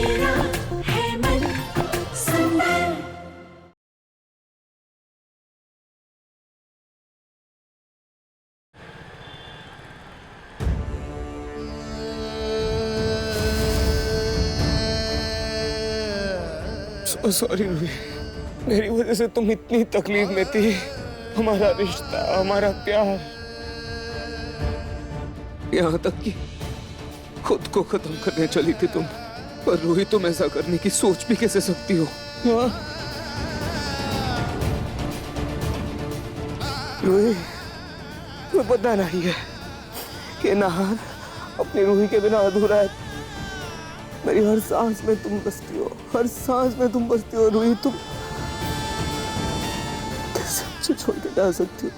मेरा है मन सुंदर। सॉरी रूही, मेरी वजह से तुम इतनी तकलीफ में थी। हमारा रिश्ता, हमारा प्यार, यहाँ तक कि खुद को खत्म करने चली थी तुम। पर रूही, तुम ऐसा करने की सोच भी कैसे सकती हो? हाँ? रूही, तुम्हें पता नहीं है कि नाहर अपनी रूही के बिना अधूरा है। मेरी हर सांस में तुम बसती हो, हर सांस में तुम बसती हो। रूही, तुम कैसे मुझे छोड़ के जा सकती हो?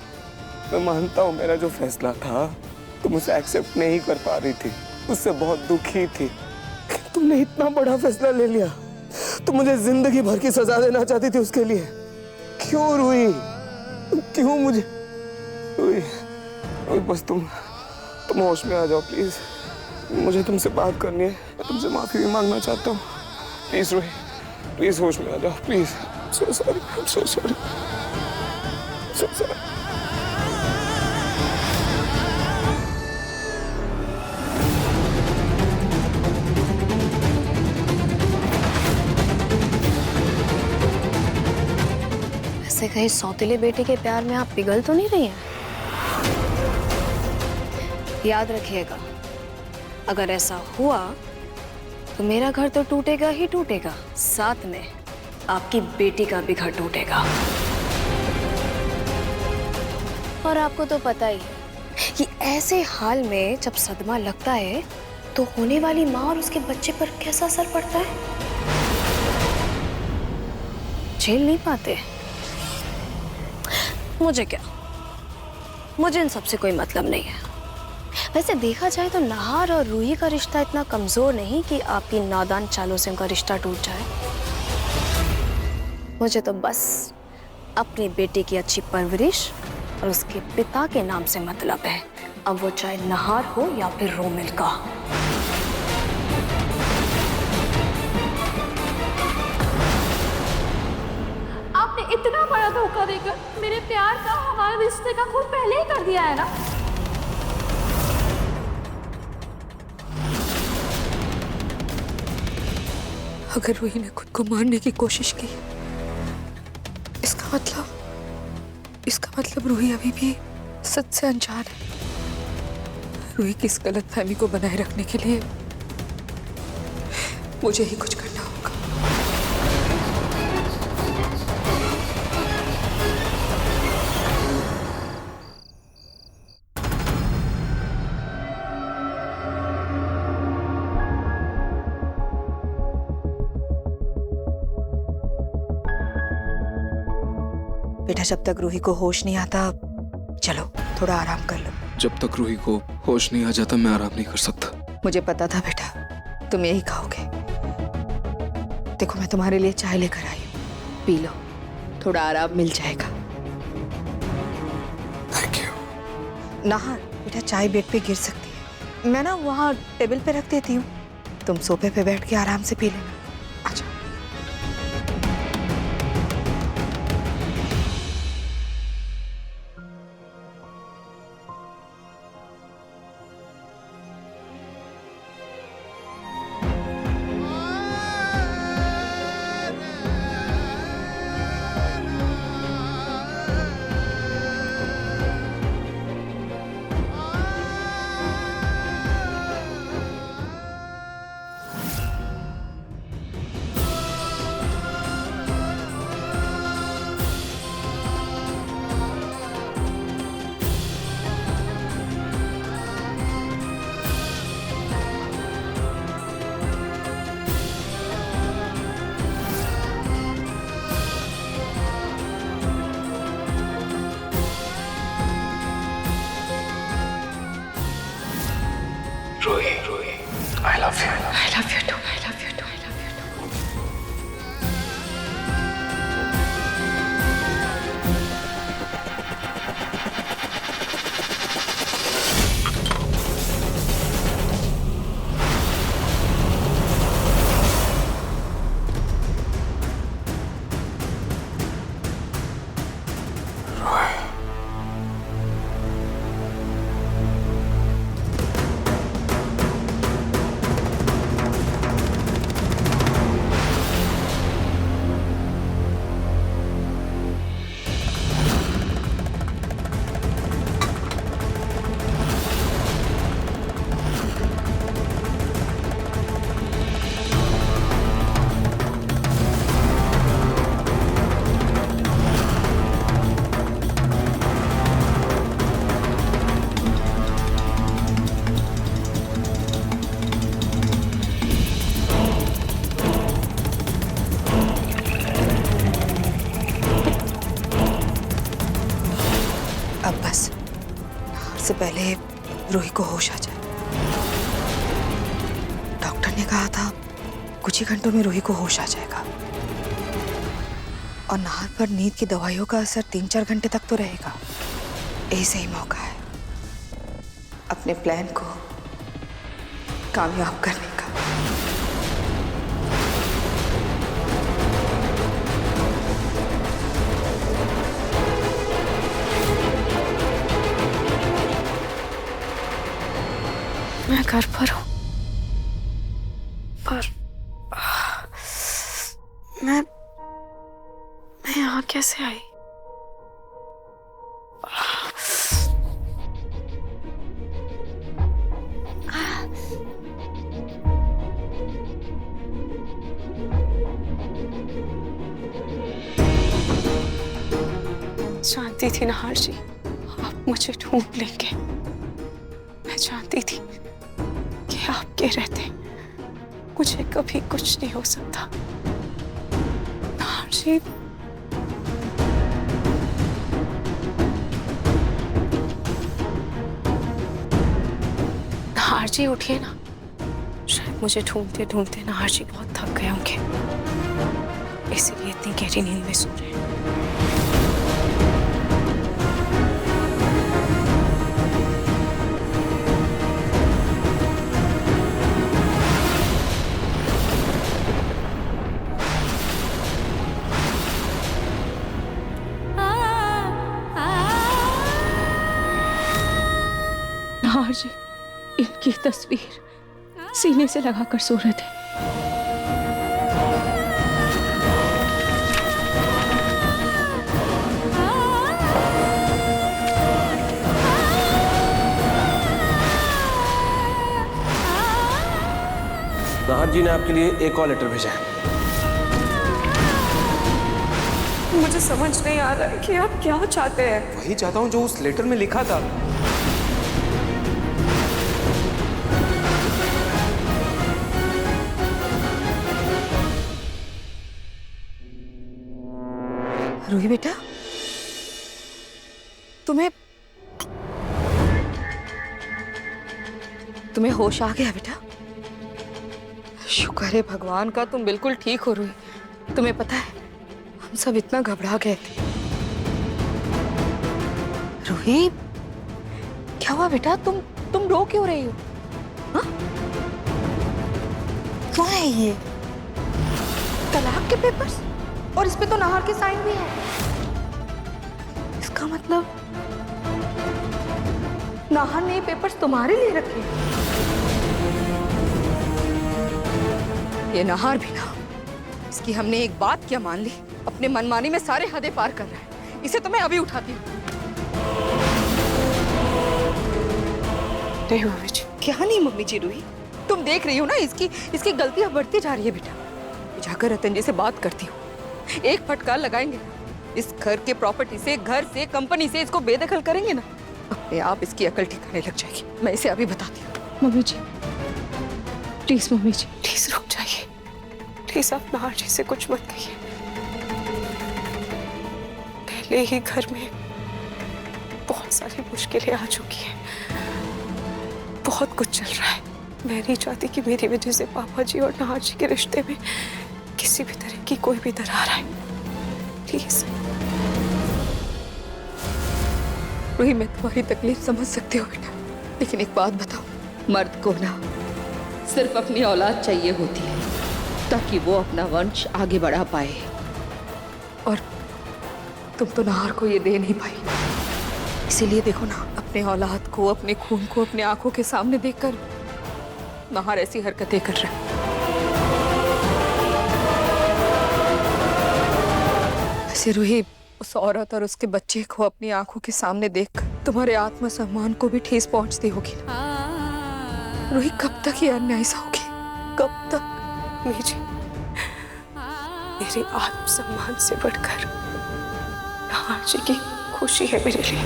मैं मानता हूँ मेरा जो फैसला था तुम उसे एक्सेप्ट नहीं कर पा रही थी, उससे बहुत दुखी थी। तुमने इतना बड़ा फैसला ले लिया, तुम मुझे जिंदगी भर की सजा देना चाहती थी उसके लिए। क्यों रूही, क्यों मुझे? रूही, बस तुम होश में आ जाओ प्लीज। मुझे तुमसे बात करनी है, मैं तुमसे माफी भी मांगना चाहता हूँ। प्लीज रूही, प्लीज होश में आ जाओ please. So sorry, I am so sorry, so sorry. वैसे कहीं सौतेले बेटे के प्यार में आप पिघल तो नहीं रही हैं? याद रखिएगा, अगर ऐसा हुआ तो मेरा घर तो टूटेगा ही टूटेगा, साथ में आपकी बेटी का भी घर टूटेगा। और आपको तो पता ही है कि ऐसे हाल में जब सदमा लगता है तो होने वाली माँ और उसके बच्चे पर कैसा असर पड़ता है, झेल नहीं पाते। मुझे क्या, मुझे इन सबसे कोई मतलब नहीं है। वैसे देखा जाए तो नाहर और रूही का रिश्ता इतना कमजोर नहीं कि आपकी नादान चालों से उनका रिश्ता टूट जाए। मुझे तो बस अपनी बेटी की अच्छी परवरिश और उसके पिता के नाम से मतलब है, अब वो चाहे नाहर हो या फिर रोमिल का। आपने इतना बड़ा धोखा देकर मेरे प्यार का, हमारे रिश्ते का खून पहले ही कर दिया है ना। अगर रूही ने खुद को मारने की कोशिश की, इसका मतलब रूही अभी भी सच से अनजान है। रूही की इस गलतफहमी को बनाए रखने के लिए मुझे ही कुछ करना होगा। बेटा, जब तक रूही को होश नहीं आता, चलो थोड़ा आराम कर लो। जब तक रूही को होश नहीं आ जाता मैं आराम नहीं कर सकता। मुझे पता था बेटा तुम यही खाओगे। देखो, मैं तुम्हारे लिए चाय लेकर आई हूँ, पी लो, थोड़ा आराम मिल जाएगा। Thank you. नाहर, बेटा चाय बेड पे गिर सकती है, मैं ना वहाँ टेबल पे रख देती हूँ, तुम सोफे पे बैठ के आराम से पी लेना। अच्छा। Ruhi, I love you. I love you too. I love you too. I love you too. सबसे पहले रूही को होश आ जाए। डॉक्टर ने कहा था कुछ ही घंटों में रूही को होश आ जाएगा, और नाहर पर नींद की दवाइयों का असर 3-4 घंटे तक तो रहेगा। यही सही मौका है अपने प्लान को कामयाब करने का। मैं घर पर हूँ, पर मैं यहाँ कैसे आई? जानती थी नाहर जी आप मुझे ढूंढ लेंगे। मैं जानती थी कि आपके रहते मुझे कभी कुछ नहीं हो सकता। नाहर जी, नाहर जी उठिए ना। शायद मुझे ढूंढते ढूंढते नाहर जी बहुत थक गए होंगे, इसीलिए इतनी गहरी नींद में सो रहे हैं। नाहर जी इनकी तस्वीर सीने से लगाकर सो रहे थे। नाहर जी ने आपके लिए एक और लेटर भेजा है। मुझे समझ नहीं आ रहा है कि आप क्या चाहते हैं। वही चाहता हूँ जो उस लेटर में लिखा था। रूही बेटा, तुम्हें होश आ गया बेटा? शुक्र है भगवान का तुम बिल्कुल ठीक हो रूही। तुम्हें पता है हम सब इतना घबरा गए थे। रूही क्या हुआ बेटा? तुम रो क्यों रही हो? हाँ? क्या है ये? तलाक के पेपर्स? और इस पे तो नाहर के साइन भी है। इसका मतलब नाहर ने ये पेपर्स तुम्हारे लिए रखे। ये नाहर भी ना, इसकी हमने एक बात क्या मान ली, अपने मनमानी में सारे हदें पार कर रहा है। इसे तो मैं अभी उठाती हूँ। नहीं मम्मी जी। क्या नहीं मम्मी जी? रूही तुम देख रही हो ना इसकी गलतियां बढ़ती जा रही है बेटा। जाकर रतन जी से बात करती हूँ, एक फटकार लगाएंगे। इस घर के प्रॉपर्टी से, घर से, कंपनी से इसको बेदखल करेंगे ना, अपने आप इसकी अकल ठिकाने लग जाएगी। मैं इसे अभी बताती हूँ। Mummy ji please, mummy ji please रुक जाइए। प्लीज आप नाहर जी से कुछ मत कहिए। पहले ही घर में बहुत सारी मुश्किलें आ चुकी हैं, बहुत कुछ चल रहा है। मैं नहीं चाहती कि मेरी वजह से पापा जी और नाहर जी के रिश्ते में किसी भी तरह की कोई भी दरार आए। प्लीज। रूही मैं तुम्हारी तकलीफ समझ सकती हूँ बेटा, लेकिन एक बात बताओ, मर्द को ना सिर्फ अपनी औलाद चाहिए होती है ताकि वो अपना वंश आगे बढ़ा पाए, और तुम तो नाहर को ये दे नहीं पाई। इसीलिए देखो ना, अपने औलाद को, अपने खून को अपने आंखों के सामने देखकर नाहर ऐसी हरकतें कर रहा है। ऐसे रूही उस औरत और उसके बच्चे को अपनी आंखों के सामने देखकर तुम्हारे आत्मसम्मान को भी ठेस पहुंचती होगी ना। रूही कब तक ये अन्याय सहोगी? कब तक? मम्मी जी मेरे आत्मसम्मान से बढ़कर नाहर जी की खुशी है मेरे लिए।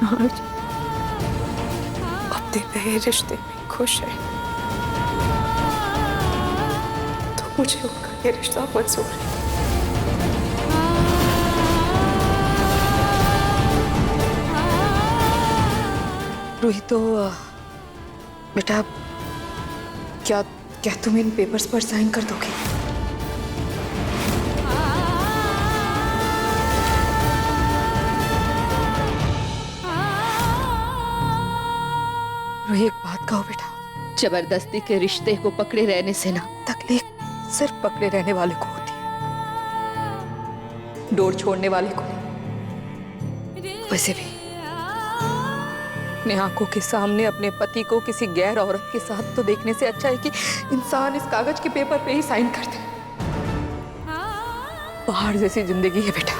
नाहर जी अपने नए रिश्ते में खुश है तो मुझे उनका ये रिश्ता मंजूर है। रूही तो बेटा क्या क्या तुम इन पेपर्स पर साइन कर दोगे? रूही एक बात कहो बेटा, जबरदस्ती के रिश्ते को पकड़े रहने से ना तकलीफ सिर्फ पकड़े रहने वाले को होती है, डोर छोड़ने वाले को नहीं। वैसे भी अपने आंखों के सामने अपने पति को किसी गैर औरत के साथ तो देखने से अच्छा है कि इंसान इस कागज के पेपर पे ही साइन कर दे। पहाड़ जैसी जिंदगी है बेटा,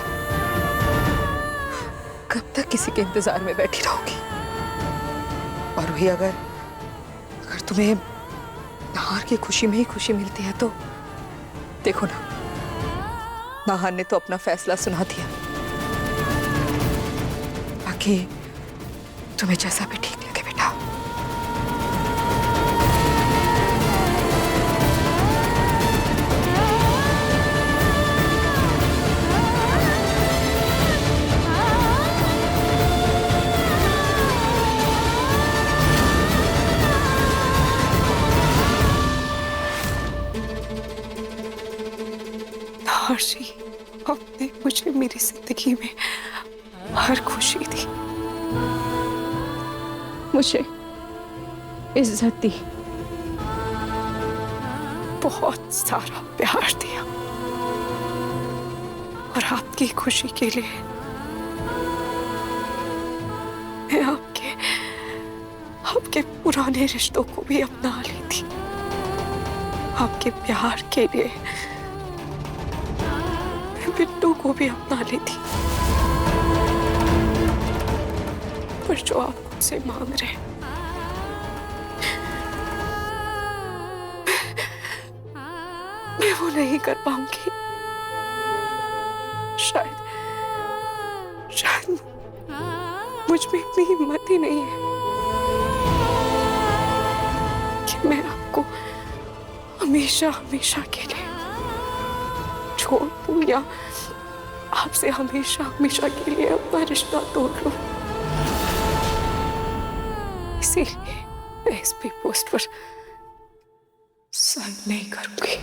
कब तक किसी के इंतजार में बैठी रहोगी? और वही अगर तुम्हें नाहर की खुशी में ही खुशी मिलती है तो देखो ना, नाहर ने तो अपना फैसला सुना दिया। बाकी तुम्हें जैसा भी ठीक लगे बेटा। नाहर जी, आपने मुझे मेरी जिंदगी में हर खुशी दी, मुझे इज्जत दी, बहुत सारा प्यार दिया, और आपकी खुशी के लिए मैं आपके पुराने रिश्तों को भी अपना ली थी। आपके प्यार के लिए मैं बिट्टू को भी अपना ली थी। पर जो आप मुझसे मांग रहे हैं, मैं वो नहीं कर पाऊंगी। शायद मुझ में इतनी हिम्मत ही नहीं है कि मैं आपको हमेशा हमेशा के लिए छोड़ दूं या आपसे हमेशा हमेशा के लिए अपना रिश्ता तोड़ लूं। इसीलिए मैं इस पे पोस्ट पर साइन नहीं करूंगी।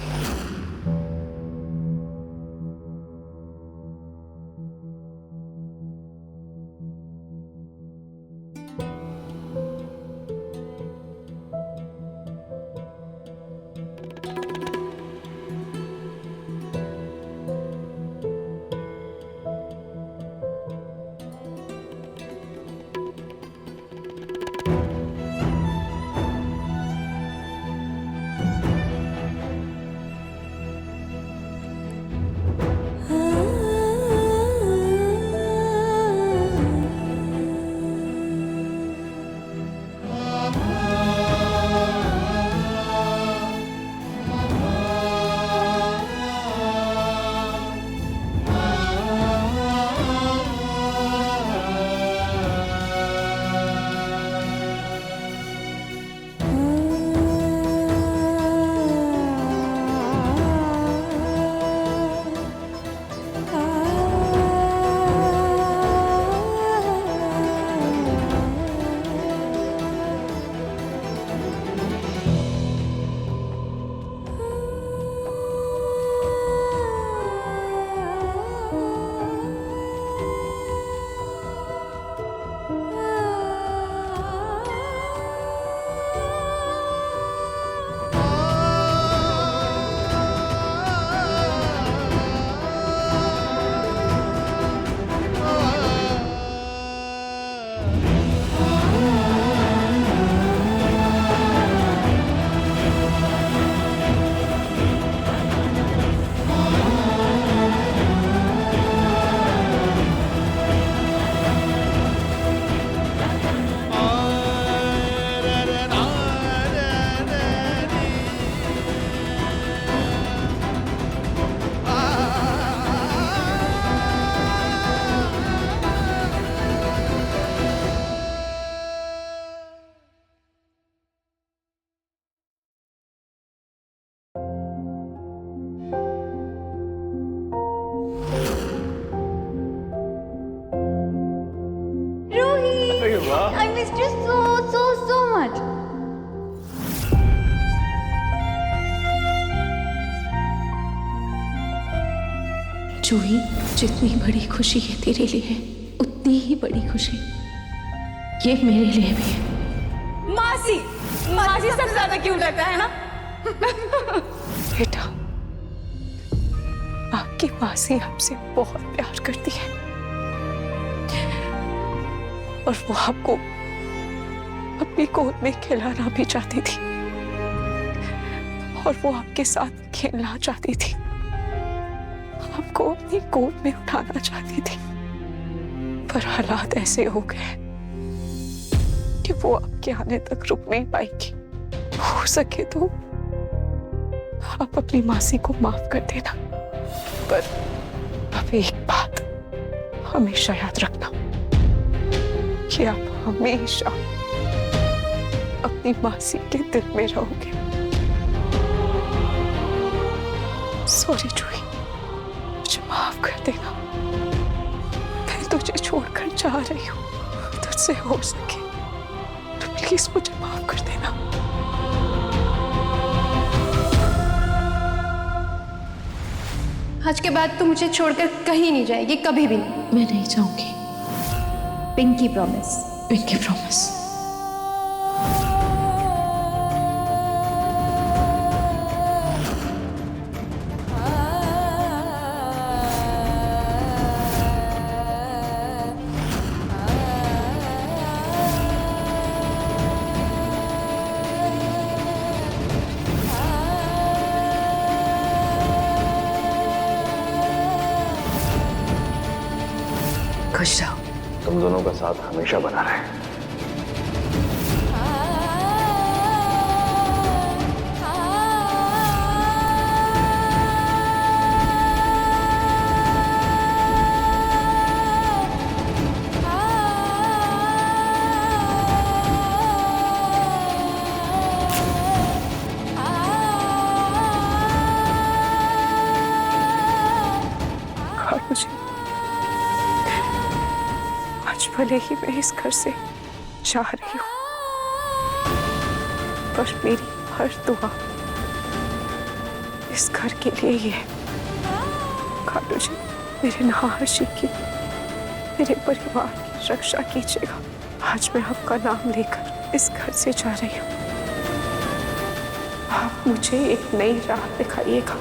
जूही, जितनी बड़ी खुशी ये तेरे लिए है, उतनी ही बड़ी खुशी ये मेरे लिए भी है। मासी, मासी सबसे ज्यादा क्यों लगता है ना? बेटा, आपकी मासी आपसे बहुत प्यार करती है और वो आपको अपनी गोद में खिलाना भी चाहती थी और वो आपके साथ खेलना चाहती थी, आपको अपनी गोद में उठाना चाहती थी, पर हालात ऐसे हो गए कि वो आपके आने तक रुक नहीं पाएगी। हो सके तो आप अपनी मासी को माफ कर देना, पर अब एक बात हमेशा याद रखना कि आप हमेशा अपनी मासी के दिल में रहोगे। सॉरी जूही, मुझे माफ कर देना। मैं तुझे छोड़कर जा रही हूँ, तुझसे हो सके तो प्लीज मुझे माफ कर देना। आज के बाद तू मुझे छोड़कर कहीं नहीं जाएगी, कभी भी नहीं। मैं नहीं चाहूंगी। Pinky promise. Pinky promise. खुश रहो। तुम दोनों का साथ हमेशा बना रहे। आज भले ही मैं इस घर से जा रही हूँ, पर मेरी हर दुआ इस घर के लिए ही है। खाटू जी, मेरे नहार जी की, मेरे परिवार की रक्षा कीजिएगा। आज मैं आपका नाम लेकर इस घर से जा रही हूँ। आप मुझे एक नई राह दिखाइएगा।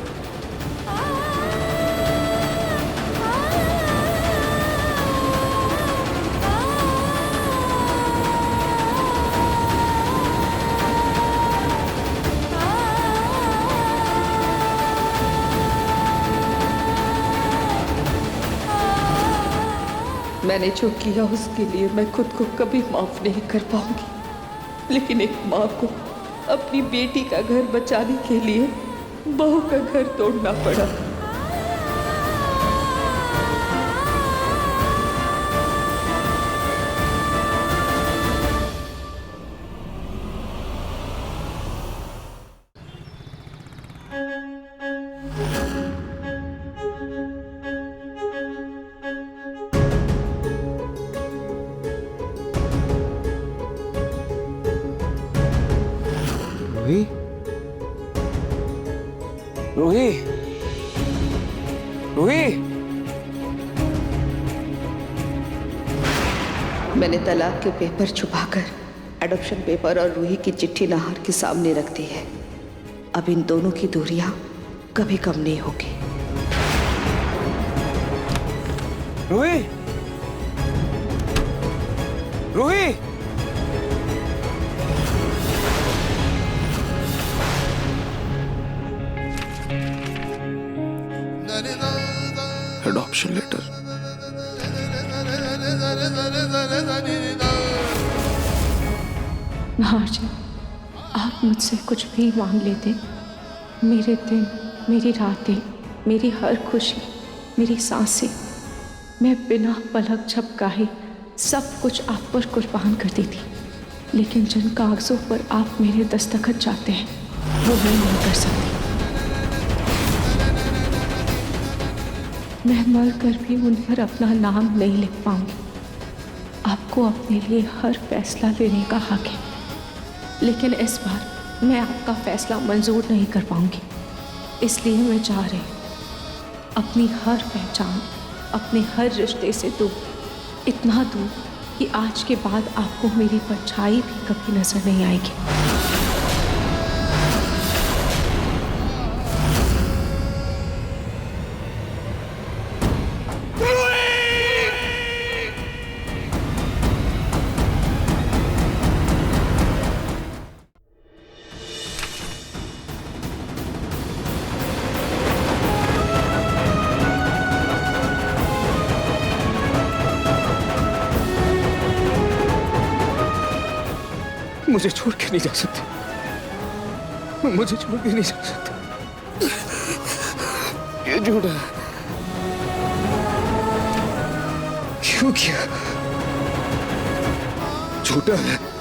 मैंने जो किया उसके लिए मैं खुद को कभी माफ नहीं कर पाऊंगी, लेकिन एक माँ को अपनी बेटी का घर बचाने के लिए बहू का घर तोड़ना पड़ा। रूही, रूही, रूही। मैंने तलाक के पेपर छुपाकर एडॉप्शन पेपर और रूही की चिट्ठी नाहर के सामने रख दी है। अब इन दोनों की दूरियां कभी कम नहीं होगी। रूही, रूही। Adoption letter. नहार जी, आप मुझसे कुछ भी मांग लेते, मेरे दिन, मेरी रातें, मेरी हर खुशी, मेरी सांसें, मैं बिना पलक झपकाए सब कुछ आप पर कुर्बान कर देती। लेकिन जिन कागजों पर आप मेरे दस्तखत चाहते हैं वो मैं नहीं कर सकती। मैं मर कर भी उन पर अपना नाम नहीं लिख पाऊंगी। आपको अपने लिए हर फैसला लेने का हक है, लेकिन इस बार मैं आपका फैसला मंजूर नहीं कर पाऊंगी। इसलिए मैं चाह रही हूँ अपनी हर पहचान, अपने हर रिश्ते से दूर, इतना दूर कि आज के बाद आपको मेरी परछाई भी कभी नजर नहीं आएगी। मुझे छोड़ के नहीं जा सकते, मुझे छोड़ के नहीं जा सकते। ये झूठा है। क्यों किया? झूठा है।